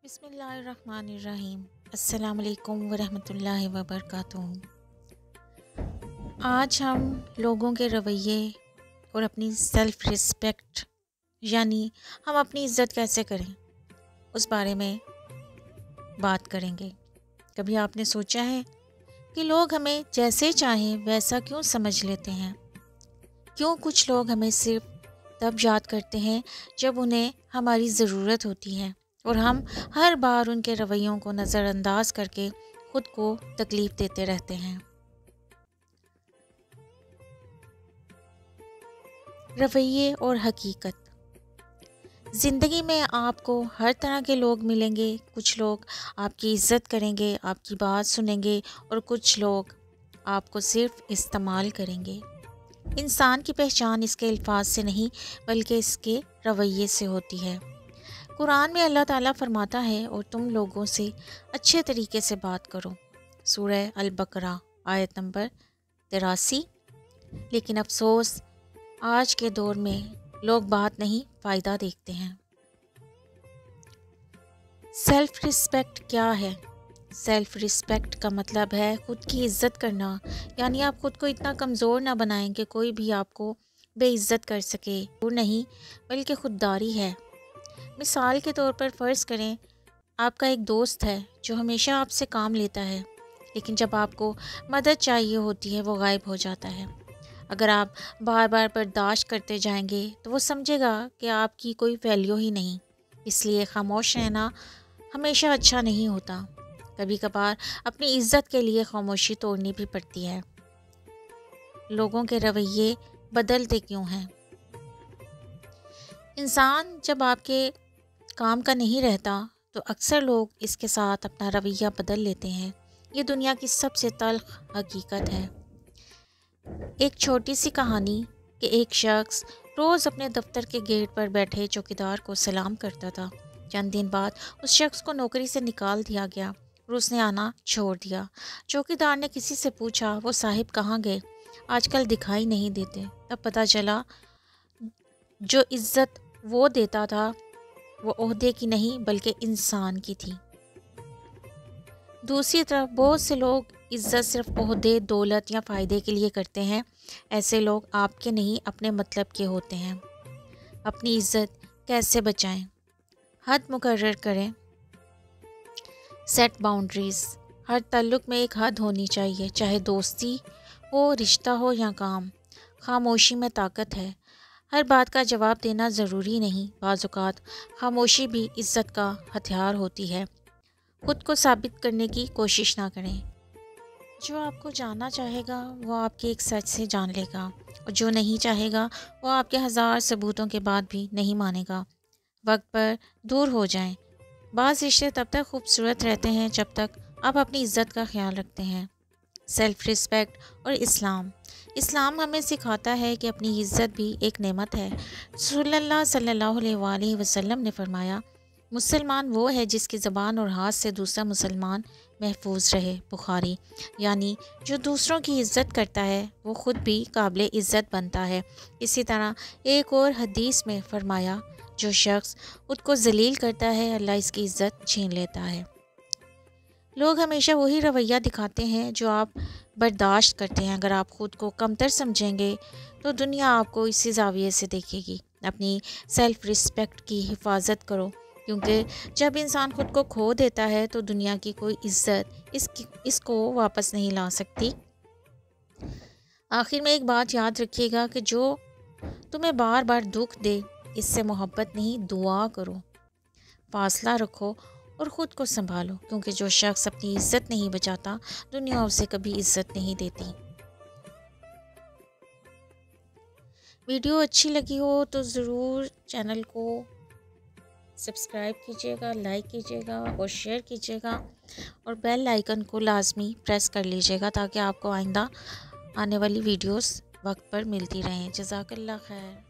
بسم اللہ الرحمن الرحیم۔ السلام علیکم ورحمۃ اللہ وبرکاتہ۔ آج ہم لوگوں کے رویے اور اپنی سیلف رسپیکٹ یعنی ہم اپنی عزت کیسے کریں اس بارے میں بات کریں گے۔ کبھی آپ نے سوچا ہے کہ لوگ ہمیں جیسے چاہیں ویسا کیوں سمجھ لیتے ہیں؟ کیوں کچھ لوگ ہمیں صرف تب یاد کرتے ہیں جب انہیں ہماری ضرورت ہوتی ہے اور ہم ہر بار ان کے رویوں کو نظر انداز کر کے خود کو تکلیف دیتے رہتے ہیں؟ رویے اور حقیقت۔ زندگی میں آپ کو ہر طرح کے لوگ ملیں گے۔ کچھ لوگ آپ کی عزت کریں گے، آپ کی بات سنیں گے، اور کچھ لوگ آپ کو صرف استعمال کریں گے۔ انسان کی پہچان اس کے الفاظ سے نہیں بلکہ اس کے رویے سے ہوتی ہے۔ قرآن میں اللہ تعالیٰ فرماتا ہے اور تم لوگوں سے اچھے طریقے سے بات کرو، سورہ البقرہ آیت نمبر 83۔ لیکن افسوس آج کے دور میں لوگ بات نہیں فائدہ دیکھتے ہیں۔ سیلف رسپیکٹ کیا ہے؟ سیلف رسپیکٹ کا مطلب ہے خود کی عزت کرنا، یعنی آپ خود کو اتنا کمزور نہ بنائیں کہ کوئی بھی آپ کو بے عزت کر سکے، وہ نہیں بلکہ خودداری ہے۔ مثال کے طور پر فرض کریں آپ کا ایک دوست ہے جو ہمیشہ آپ سے کام لیتا ہے، لیکن جب آپ کو مدد چاہیے ہوتی ہے وہ غائب ہو جاتا ہے۔ اگر آپ بار بار برداشت کرتے جائیں گے تو وہ سمجھے گا کہ آپ کی کوئی ویلیو ہی نہیں۔ اس لیے خاموش رہنا ہمیشہ اچھا نہیں ہوتا۔ کبھی کبھار اپنی عزت کے لیے خاموشی توڑنی بھی پڑتی ہے۔ لوگوں کے رویے بدلتے کیوں ہیں؟ انسان جب آپ کے کام کا نہیں رہتا تو اکثر لوگ اس کے ساتھ اپنا رویہ بدل لیتے ہیں۔ یہ دنیا کی سب سے تلخ حقیقت ہے۔ ایک چھوٹی سی کہانی کہ ایک شخص روز اپنے دفتر کے گیٹ پر بیٹھے چوکیدار کو سلام کرتا تھا۔ چند دن بعد اس شخص کو نوکری سے نکال دیا گیا اور اس نے آنا چھوڑ دیا۔ چوکیدار نے کسی سے پوچھا وہ صاحب کہاں گئے؟ آج کل دکھائی نہیں دیتے۔ تب پتہ چلا جو عزت وہ دیتا تھا وہ عہدے کی نہیں بلکہ انسان کی تھی۔ دوسری طرف بہت سے لوگ عزت صرف عہدے، دولت یا فائدے کے لیے کرتے ہیں۔ ایسے لوگ آپ کے نہیں اپنے مطلب کے ہوتے ہیں۔ اپنی عزت کیسے بچائیں؟ حد مقرر کریں۔ Set boundaries. ہر تعلق میں ایک حد ہونی چاہیے، چاہے دوستی ہو، رشتہ ہو یا کام۔ خاموشی میں طاقت ہے۔ ہر بات کا جواب دینا ضروری نہیں۔ بعض اوقات خاموشی بھی عزت کا ہتھیار ہوتی ہے۔ خود کو ثابت کرنے کی کوشش نہ کریں۔ جو آپ کو جاننا چاہے گا وہ آپ کے ایک سچ سے جان لے گا، اور جو نہیں چاہے گا وہ آپ کے ہزار ثبوتوں کے بعد بھی نہیں مانے گا۔ وقت پر دور ہو جائیں۔ بعض رشتے تب تک خوبصورت رہتے ہیں جب تک آپ اپنی عزت کا خیال رکھتے ہیں۔ سیلف رسپیکٹ اور اسلام ہمیں سکھاتا ہے کہ اپنی عزت بھی ایک نعمت ہے۔ رسول اللہ صلی اللہ علیہ وآلہ وسلم نے فرمایا، مسلمان وہ ہے جس کی زبان اور ہاتھ سے دوسرا مسلمان محفوظ رہے۔ بخاری۔ یعنی جو دوسروں کی عزت کرتا ہے وہ خود بھی قابل عزت بنتا ہے۔ اسی طرح ایک اور حدیث میں فرمایا، جو شخص خود کو ذلیل کرتا ہے اللہ اس کی عزت چھین لیتا ہے۔ لوگ ہمیشہ وہی رویہ دکھاتے ہیں جو آپ برداشت کرتے ہیں۔ اگر آپ خود کو کمتر سمجھیں گے تو دنیا آپ کو اسی زاویے سے دیکھے گی۔ اپنی سیلف رسپیکٹ کی حفاظت کرو، کیونکہ جب انسان خود کو کھو دیتا ہے تو دنیا کی کوئی عزت اس کو واپس نہیں لا سکتی۔ آخر میں ایک بات یاد رکھیے گا کہ جو تمہیں بار بار دکھ دے اس سے محبت نہیں، دعا کرو۔ فاصلہ رکھو اور خود کو سنبھالو، کیونکہ جو شخص اپنی عزت نہیں بچاتا دنیا اسے کبھی عزت نہیں دیتی۔ ویڈیو اچھی لگی ہو تو ضرور چینل کو سبسکرائب کیجیے گا، لائک کیجیے گا اور شیئر کیجیے گا، اور بیل آئیکن کو لازمی پریس کر لیجیے گا تاکہ آپ کو آئندہ آنے والی ویڈیوز وقت پر ملتی رہیں۔ جزاک اللہ خیر۔